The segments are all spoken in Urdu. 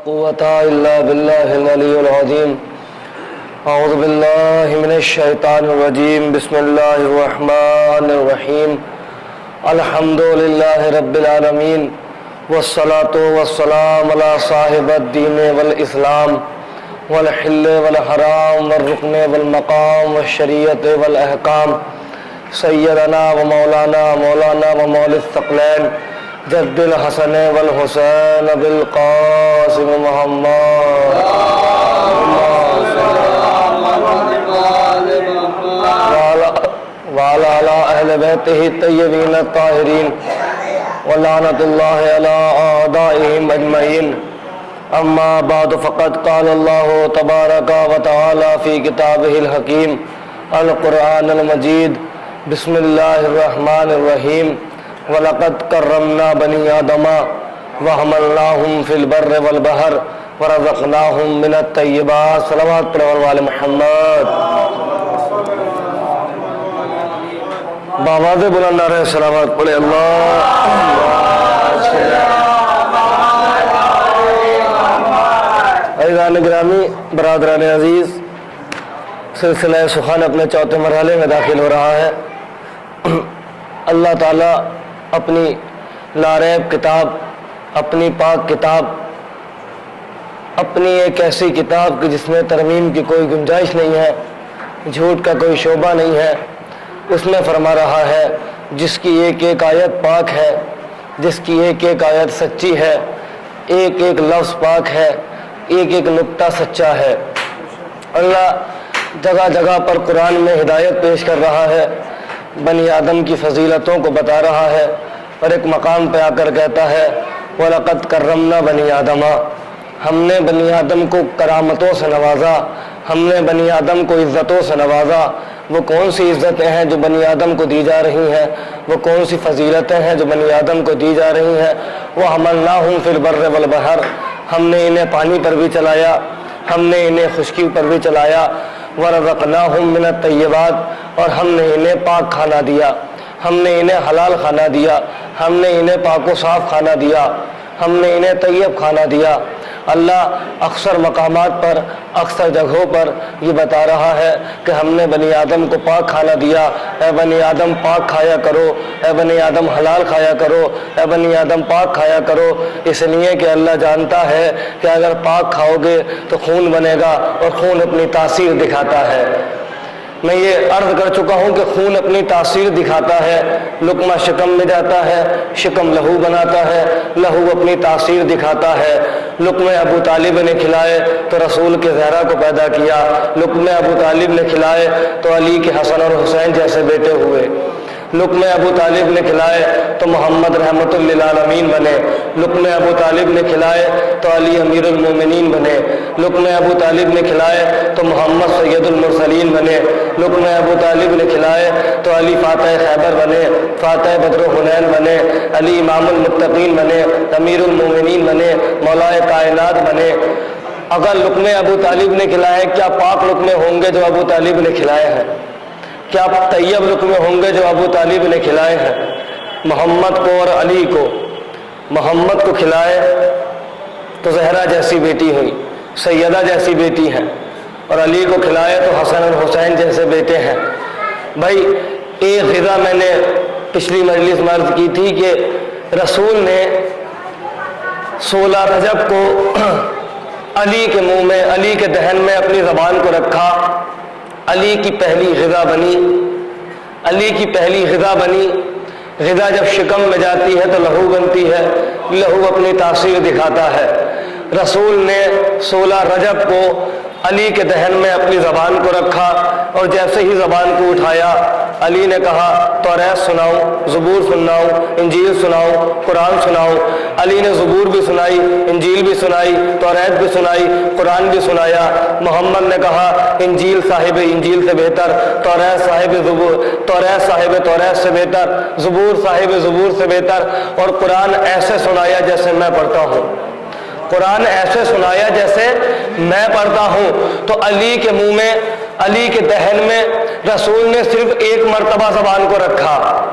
قوة إلا بالله العلي العظيم. أعوذ بالله من الشيطان الرجيم. بسم الله الرحمن الرحيم. الحمد لله رب العالمين والصلاة والسلام على صاحب الدين والإسلام والحل والحرام والركن والمقام والشریعت والأحکام سیدنا ومولانا ومولى الثقلین جد الحسن والحسین بالقاسم محمد وعلى أهل بيته الطيبين الطاهرين ولعنة الله على أعدائهم أجمعين. أما بعد فقد قال الله تبارك وتعالى في كتابه الحكيم القرآن المجيد. بسم الله الرحمن الرحيم. وَلَقَدْ كَرَّمْنَا بَنِي آدَمَ وَحَمَلْنَاهُمْ فِي الْبَرِّ وَالْبَحْرِ وَرَزَقْنَاهُمْ مِنَ الطَّيِّبَاتِ. صلوات پر والے محمد. باواز بلند نعرہ صلوات پڑھے اللہ. عزیزان گرامی، برادران عزیز، سلسلہ سخن اپنے چوتھے مرحلے میں داخل ہو رہا ہے. اللہ تعالیٰ اپنی لاریب کتاب، اپنی پاک کتاب، اپنی ایک ایسی کتاب کہ جس میں ترمیم کی کوئی گنجائش نہیں ہے، جھوٹ کا کوئی شعبہ نہیں ہے، اس میں فرما رہا ہے جس کی ایک ایک آیت پاک ہے، جس کی ایک ایک آیت سچی ہے، ایک ایک لفظ پاک ہے، ایک ایک نقطہ سچا ہے. اللہ جگہ جگہ پر قرآن میں ہدایت پیش کر رہا ہے، بنی آدم کی فضیلتوں کو بتا رہا ہے، اور ایک مقام پہ آ کر کہتا ہے وَلَقَدْ كَرَّمْنَا بَنِي آدَمَ. ہم نے بنی آدم کو کرامتوں سے نوازا، ہم نے بنی آدم کو عزتوں سے نوازا. وہ کون سی عزتیں ہیں جو بنی آدم کو دی جا رہی ہیں؟ وہ کون سی فضیلتیں ہیں جو بنی آدم کو دی جا رہی ہیں؟ وَحَمَلْنَاهُمْ فِي الْبَرِّ وَالْبَحْرِ. ہم نے انہیں پانی پر بھی چلایا، ہم نے انہیں خشکی پر بھی چلایا. وَرَزَقْنَاهُمْ مِنَ الطَّيِّبَاتِ. اور ہم نے انہیں پاک کھانا دیا، ہم نے انہیں حلال کھانا دیا، ہم نے انہیں پاک و صاف کھانا دیا، ہم نے انہیں طیب کھانا دیا. اللہ اکثر مقامات پر، اکثر جگہوں پر یہ بتا رہا ہے کہ ہم نے بنی آدم کو پاک کھانا دیا. اے بنی آدم پاک کھایا کرو، اے بنی آدم حلال کھایا کرو، اے بنی آدم پاک کھایا کرو. اس لیے کہ اللہ جانتا ہے کہ اگر پاک کھاؤ گے تو خون بنے گا، اور خون اپنی تاثیر دکھاتا ہے. میں یہ عرض کر چکا ہوں کہ خون اپنی تاثیر دکھاتا ہے. لقمہ شکم میں جاتا ہے، شکم لہو بناتا ہے، لہو اپنی تاثیر دکھاتا ہے. لقمے ابو طالب نے کھلائے تو رسول کے زہرا کو پیدا کیا، لقمے ابو طالب نے کھلائے تو علی کے حسن اور حسین جیسے بیٹے ہوئے. لقمے ابو طالب نے کھلائے تو محمد رحمت للعالمین بنے. لقمے ابو طالب نے کھلائے تو علی امیر المومنین بنے. لقمے ابو طالب نے کھلائے تو محمد سید المرسلین بنے. لقمے ابو طالب نے کھلائے تو علی فاتح خیبر بنے، فاتح بدر و حنین بنے، علی امام المتقین بنے، امیر المومنین بنے، مولائے کائنات بنے. اگر لقمے ابو طالب نے کھلائے، کیا پاک لقمے ہوں گے جو ابو طالب نے کھلائے ہیں؟ کیا طیب لقمے ہوں گے جو ابو طالب نے کھلائے ہیں؟ محمد کو اور علی کو، محمد کو کھلائے تو زہرا جیسی بیٹی ہوئی، سیدہ جیسی بیٹی ہیں، اور علی کو کھلائے تو حسن اور حسین جیسے بیٹے ہیں. بھائی ایک غذا میں نے پچھلی مجلس میں عرض کی تھی کہ رسول نے 16 رجب کو علی کے منہ میں، علی کے دہن میں اپنی زبان کو رکھا. علی کی پہلی غذا بنی، علی کی پہلی غذا بنی. غذا جب شکم میں جاتی ہے تو لہو بنتی ہے، لہو اپنی تاثیر دکھاتا ہے. رسول نے 16 رجب کو علی کے دہن میں اپنی زبان کو رکھا، اور جیسے ہی زبان کو اٹھایا علی نے کہا توریت سناؤں، زبور سناؤں، انجیل سناؤں، قرآن سناؤں. علی نے زبور بھی سنائی، انجیل بھی سنائی، توریت بھی سنائی، قرآن بھی سنایا. محمد نے کہا انجیل صاحب انجیل سے بہتر، توریت صاحب زبور، توریت صاحب توریت سے بہتر، زبور صاحب زبور سے بہتر. اور قرآن ایسے سنایا جیسے میں پڑھتا ہوں، قرآن ایسے سنایا جیسے میں پڑھتا ہوں. تو علی کے منہ میں، علی کے دہن میں رسول نے صرف ایک مرتبہ زبان کو رکھا.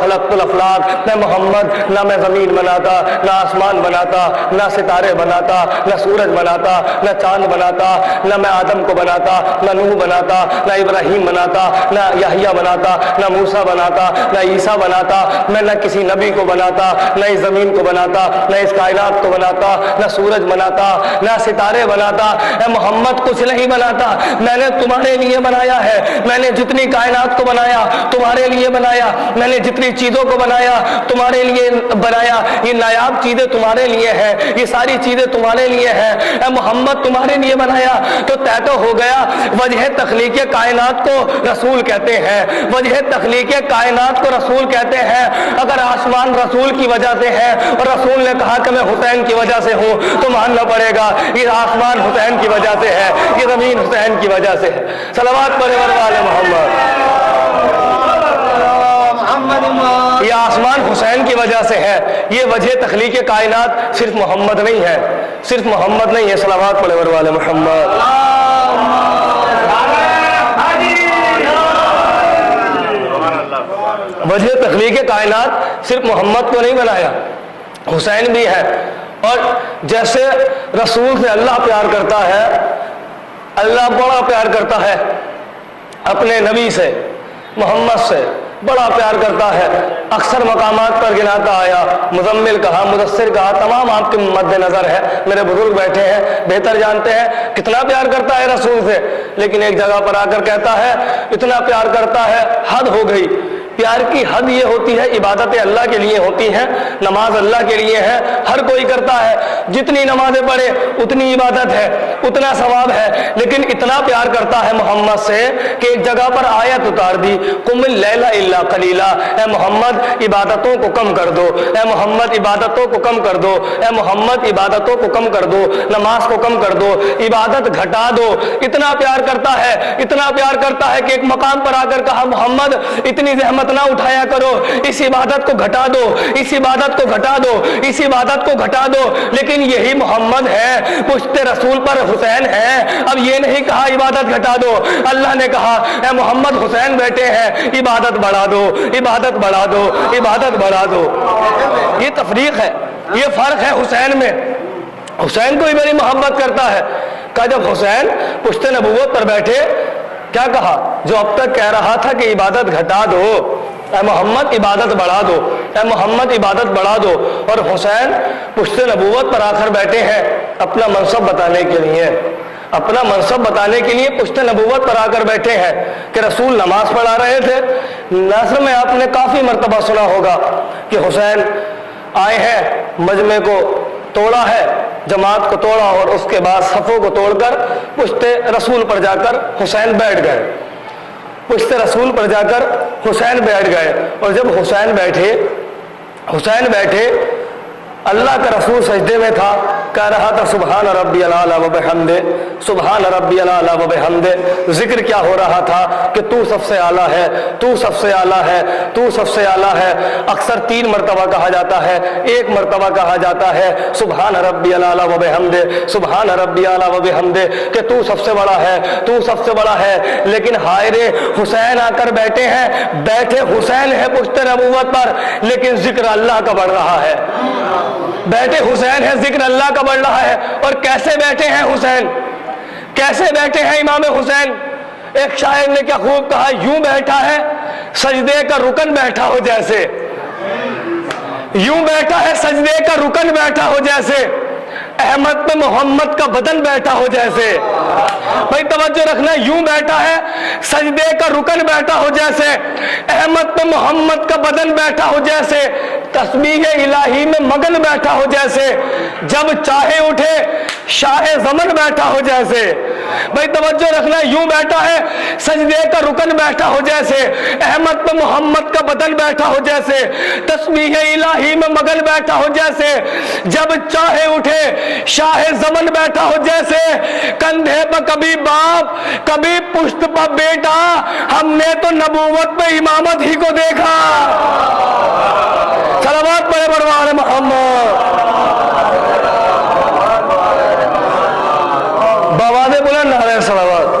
خلقت الافلاق, اے محمد نہ میں زمین بناتا, نہ آسمان بناتا, نہ ستارے بناتا, نہ سورج بناتا, نہ چاند بناتا, نہ میں آدم کو بناتا, نہ نوح بناتا, نہ ابراہیم بناتا, نہ یحییٰ بناتا, نہ موسیٰ بناتا, نہ عیسیٰ بناتا, میں نہ کسی نبی کو بناتا, نہ اس زمین کو بناتا, نہ اس کائنات کو بناتا, نہ سورج بناتا, نہ ستارے بناتا. اے محمد کچھ نہیں بناتا, میں نے تمہارے لیے بنایا ہے. میں نے جتنی کائنات کو بنایا تمہارے لیے بنایا, میں نے جتنی چیزوں کو بنایا تمہارے لیے بنایا. یہ نایاب چیزیں تمہارے لیے ہیں, یہ ساری چیزیں تمہارے لیے ہیں. اے محمد تمہارے لیے بنایا تو طے تو ہو گیا. وجہ تخلیق کائنات کو رسول کہتے ہیں, وجہ تخلیق کائنات کو رسول کہتے ہیں. اگر آسمان رسول کی وجہ سے ہے اور رسول نے کہا کہ میں حسین کی وجہ سے ہوں تو ماننا پڑے گا یہ آسمان حسین کی وجہ سے ہے, یہ زمین حسین کی وجہ سے ہے. صلوات پڑھے والے محمد. یہ آسمان حسین کی وجہ سے ہے, یہ وجہ تخلیق کائنات صرف محمد نہیں ہے, صرف محمد نہیں ہے. صلوات پڑھے والے محمد. وجہ تخلیق کائنات صرف محمد کو نہیں بنایا, حسین بھی ہے. اور جیسے رسول سے اللہ پیار کرتا ہے, اللہ بڑا پیار کرتا ہے اپنے نبی سے, محمد سے بڑا پیار کرتا ہے. اکثر مقامات پر گناتا آیا, مزمل کہا, مدثر کہا, تمام آپ کے مد نظر ہے, میرے بزرگ بیٹھے ہیں بہتر جانتے ہیں کتنا پیار کرتا ہے رسول سے. لیکن ایک جگہ پر آ کر کہتا ہے اتنا پیار کرتا ہے حد ہو گئی. پیار کی حد یہ ہوتی ہے عبادتیں اللہ کے لیے ہوتی ہیں, نماز اللہ کے لیے ہے, ہر کوئی کرتا ہے, جتنی نمازیں پڑھے اتنی عبادت ہے, اتنا ثواب ہے. لیکن اتنا پیار کرتا ہے محمد سے کہ ایک جگہ پر آیت اتار دی, قم اللیل الا قلیلا, اے محمد عبادتوں کو کم کر دو, اے محمد عبادتوں کو کم کر دو, اے محمد عبادتوں کو کم کر دو, نماز کو کم کر دو, عبادت گھٹا دو. اتنا پیار کرتا ہے, اتنا پیار کرتا ہے کہ ایک مقام پر آ کر کہا محمد اتنی زحمت نہ اٹھایا کرو, اس عبادت کو گھٹا دو, اس عبادت کو گھٹا دو, اس عبادت کو گھٹا دو. لیکن یہی محمد ہے, پشت رسول پر حسین ہے. اب یہ نہیں کہا عبادت گھٹا دو, اللہ نے کہا اے محمد حسین بیٹھے ہیں عبادت بڑھا دو, عبادت بڑھا دو, عبادت بڑھا دو. یہ تفریق ہے, یہ فرق ہے حسین میں. حسین کو ہی میری محبت کرتا ہے. کہ جب حسین پشت نبوت پر بیٹھے کیا کہا, جو اب تک کہہ رہا تھا کہ عبادت گھٹا دو, اے محمد عبادت بڑھا دو, اے محمد عبادت بڑھا دو. اور حسین پشت نبوت پر آ کر بیٹھے ہیں اپنا منصب بتانے کے لیے, اپنا منصب بتانے کے لیے پشت نبوت پر آ کر بیٹھے ہیں کہ رسول نماز پڑھا رہے تھے. نثر میں آپ نے کافی مرتبہ سنا ہوگا کہ حسین آئے ہیں, مجمع کو توڑا ہے, جماعت کو توڑا, اور اس کے بعد صفوں کو توڑ کر پشت رسول پر جا کر حسین بیٹھ گئے, پشت رسول پر جا کر حسین بیٹھ گئے. اور جب حسین بیٹھے اللہ کا رسول سجدے میں تھا, کہہ رہا تھا سبحان ربی الاعلی و بحمدہ, سبحان ربی الاعلی و بحمدہ. ذکر کیا ہو رہا تھا کہ تو سب سے اعلیٰ ہے, تو سب سے اعلیٰ ہے, تو سب سے اعلیٰ ہے. اکثر 3 مرتبہ کہا جاتا ہے, 1 مرتبہ کہا جاتا ہے سبحان ربی الاعلی و بحمدہ, سبحان ربی الاعلی و بحمدہ, کہ تو سب سے بڑا ہے, تو سب سے بڑا ہے. لیکن ہائے رے, حسین آ کر بیٹھے ہیں, بیٹھے حسین ہے پشت نبوت پر, لیکن ذکر اللہ کا بڑھ رہا ہے. بیٹھے حسین ہے, ذکر اللہ کا بڑھ رہا ہے. اور کیسے بیٹھے ہیں حسین, کیسے بیٹھے ہیں امام حسین. ایک شاعر نے کیا خوب کہا, یوں بیٹھا ہے سجدے کا رکن بیٹھا ہو جیسے, یوں بیٹھا ہے سجدے کا رکن بیٹھا ہو جیسے, احمد پہ محمد کا بدن بیٹھا ہو جیسے. بھائی توجہ رکھنا, یوں بیٹھا ہے سجدے کا رکن بیٹھا ہو جیسے, احمد پہ محمد کا بدن بیٹھا ہو جیسے, تسبیح الہی میں مگن بیٹھا ہو جیسے, جب چاہے اٹھے شاہ زمن بیٹھا ہو جیسے. بھائی توجہ رکھنا, یوں بیٹھا ہے سجدے کا رکن بیٹھا ہو جیسے, احمد پہ محمد کا بدن بیٹھا ہو جیسے, تسبیح الہی میں مگن بیٹھا ہو جیسے, جب چاہے اٹھے شاہ زمن بیٹھا ہو جیسے. کندھے پہ کبھی باپ کبھی پشت پہ بیٹا, ہم نے تو نبوت پہ امامت ہی کو دیکھا. صلوات پڑھے بروان محمد. بوالے بلند نعرہ صلوات.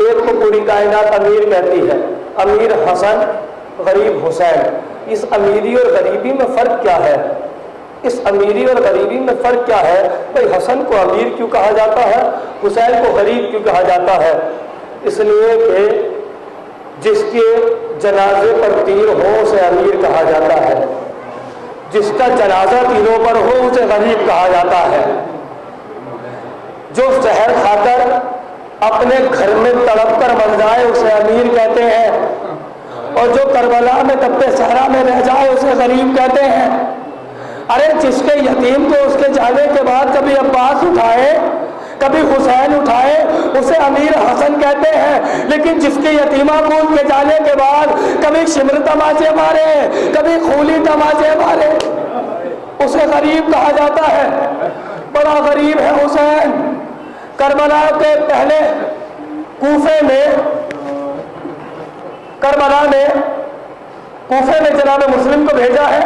ایک کو پوری کائنات امیر کہتی ہے، امیر حسن، غریب حسین۔ اس امیری اور غریبی میں فرق کیا ہے؟ اس امیری اور غریبی میں فرق کیا ہے؟ بھائی حسن کو امیر کیوں کہا جاتا ہے، حسین کو غریب کیوں کہا جاتا ہے؟ اس لیے کہ جس کے جنازے پر تیر ہو اسے امیر کہا جاتا ہے، جس کا جنازہ تیروں پر ہو اسے غریب کہا جاتا ہے، جو زہر کھا کر اپنے گھر میں تڑپ کر مر جائے اسے امیر کہتے ہیں، اور جو کربلا میں تپے صحرا میں رہ جائے اسے غریب کہتے ہیں۔ ارے جس کے یتیم کو اس کے جانے کے بعد کبھی عباس اٹھائے کبھی حسین اٹھائے اسے امیر حسن کہتے ہیں، لیکن جس کے یتیمہ کو ان کے جانے کے بعد کبھی شمر تماچے مارے کبھی خولی تماچے مارے اسے غریب کہا جاتا ہے۔ بڑا غریب ہے حسین۔ کربلا کے پہلے کوفے میں جناب مسلم کو بھیجا ہے،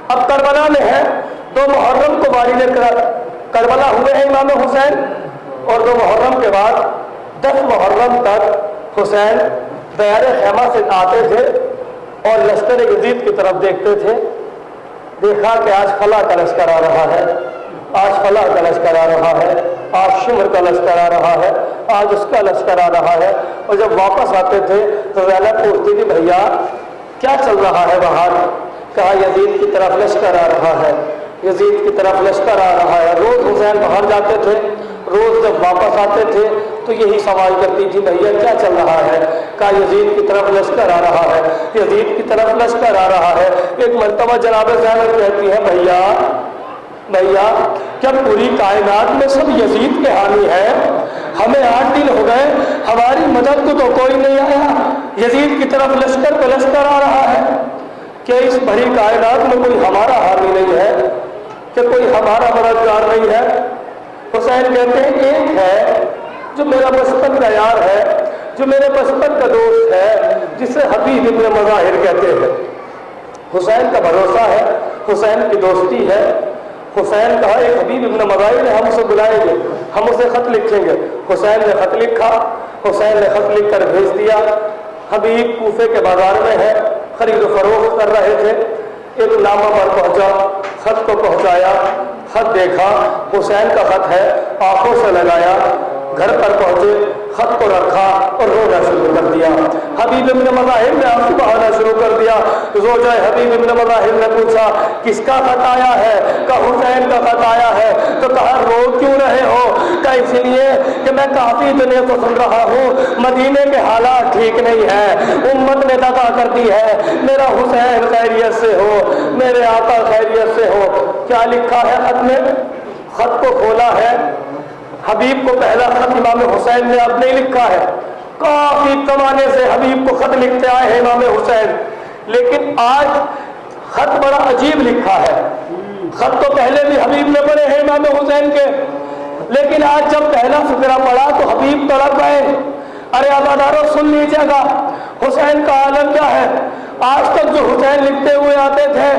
اب کربلا میں ہے۔ 2 محرم کو والد کربلا ہوئے ہیں امام حسین، اور 2 محرم کے بعد 10 محرم تک حسین دیار خیمہ سے آتے تھے اور لشکر یزید کی طرف دیکھتے تھے۔ دیکھا کہ آج فلاں کا لشکر آ رہا ہے، آج فلاں کا لشکر آ رہا ہے، آج شمر کا لشکر آ رہا ہے، آج اس کا لشکر آ رہا ہے۔ اور جب واپس آتے تھے تو زینب پوچھتی تھی بھیا کیا چل رہا ہے باہر؟ کہا یزید کی طرف لشکر آ رہا ہے، یزید کی طرف لشکر آ رہا ہے۔ روز حسین باہر جاتے تھے، روز جب واپس آتے تھے تو یہی سوال کرتی تھی بھیا کیا چل رہا ہے؟ کہا یزید کی طرف لشکر آ رہا ہے، یزید کی طرف لشکر آ رہا ہے۔ ایک مرتبہ جناب زینب کہتی ہے بھیا کیا پوری کائنات میں سب یزید کے حامی ہیں؟ ہمیں 8 دن ہو گئے، ہماری مدد کو تو کوئی نہیں آیا، یزید کی طرف لشکر پہ لشکر آ رہا ہے۔ کہ اس بھری کائنات میں کوئی ہمارا حامی نہیں ہے، کہ کوئی ہمارا مددگار نہیں ہے؟ حسین کہتے ہیں ایک ہے جو میرا بچپن کا یار ہے، جو میرے بچپن کا دوست ہے، جسے حبیب ابن مظاہر کہتے ہیں۔ حسین کا بھروسہ ہے، حسین کی دوستی ہے۔ حسین کہا ایک حبیب ابن مظاہر ہے، ہم اسے بلائیں گے، ہم اسے خط لکھیں گے۔ حسین نے خط لکھا، حسین نے خط لکھ کر بھیج دیا۔ حبیب کوفے کے بازار میں ہے، خرید و فروخت کر رہے تھے۔ ایک نامہ پر پہنچا، خط کو پہنچایا، خط دیکھا حسین کا خط ہے، آنکھوں سے لگایا، گھر پر پہنچے، خط کو رکھا اور رونا شروع کر دیا۔ حبیب ابن مظاہر نے آنسو بہانا شروع کر دیا۔ زوجہ حبیب ابن مظاہر نے پوچھا کس کا خط آیا ہے؟ کہا حسین کا خط آیا ہے۔ تو کہا رو کیوں رہے ہو؟ کہا اس لیے کہ میں کافی دنوں سے سن رہا ہوں مدینے کے حالات ٹھیک نہیں ہیں، امت نے دغا کر دی ہے، میرا حسین خیریت سے ہو، میرے آقا خیریت سے ہو۔ کیا لکھا ہے خط میں؟ خط کو کھولا ہے، حبیب کو پہلا خط امام حسین نے اب نہیں لکھا ہے، کافی زمانے سے حبیب کو خط لکھتے آئے ہیں امام حسین، لیکن آج خط بڑا عجیب لکھا ہے۔ خط تو پہلے بھی حبیب نے پڑھے ہیں امام حسین کے، لیکن آج جب پہلا فقرہ پڑھا تو حبیب تڑپ گئے۔ ارے عزادارو سن لیجیے گا حسین کا عالم کیا ہے۔ آج تک جو حسین لکھتے ہوئے آتے تھے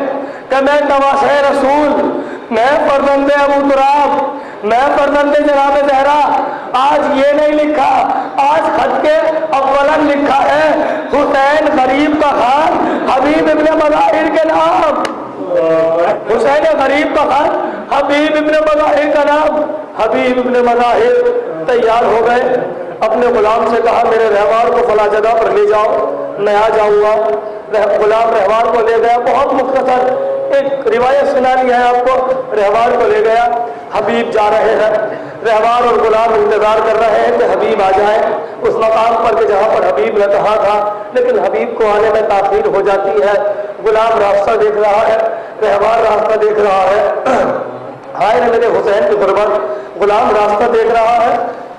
کہ میں نواسہ رسول، میں فرزند ابو تراب، میں فرزند جناب زہرا، آج یہ نہیں لکھا۔ آج خط کے اولاً لکھا ہے حسین غریب کا خط حبیب ابن مظاہر کے نام، حسین غریب کا خط حبیب ابن مظاہر کا نام۔ حبیب ابن مظاہر تیار ہو گئے، اپنے غلام سے کہا میرے رہوار کو فلاں جگہ پر لے جاؤ، میں آ جاؤں گا۔ غلام رہوار کو لے گیا، بہت مختصر ایک روایت سنانی ہے آپ کو، رہوار کو لے گیا، حبیب جا رہے ہیں، رہوار اور غلام انتظار کر رہے ہیں کہ حبیب آ جائیں اس مقام پر کہ جہاں پر حبیب نے کہا تھا، لیکن حبیب کو آنے میں تاخیر ہو جاتی ہے۔ غلام راستہ دیکھ رہا ہے، رہوار راستہ دیکھ رہا ہے، ہائے میرے حسین کی غربت۔ غلام راستہ دیکھ رہا ہے،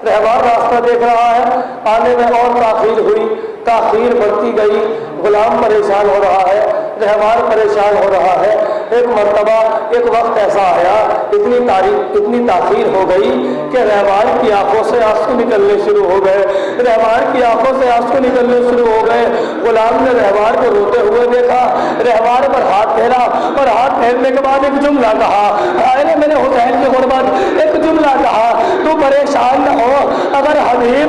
رہوار راستہ دیکھ رہا ہے، آنے میں اور تاخیر ہوئی، تاخیر بڑھتی گئی، غلام پریشان ہو رہا ہے، رہوار پریشان ہو رہا ہے۔ ایک مرتبہ ایک وقت ایسا آیا، اتنی تاخیر ہو گئی کہ رہوار کی آنکھوں سے آنسو نکلنے شروع ہو گئے، رہوار کی آنکھوں سے آنسو نکلنے شروع ہو گئے۔ غلام نے رہوار کو روتے ہوئے دیکھا، رہوار پر ہاتھ پھیرا اور ہاتھ پھیرنے کے بعد ایک جملہ کہا، ہائے میرے حسین کی غربت، ایک جملہ کہا تو پریشان نہ ہو، اگر حبیب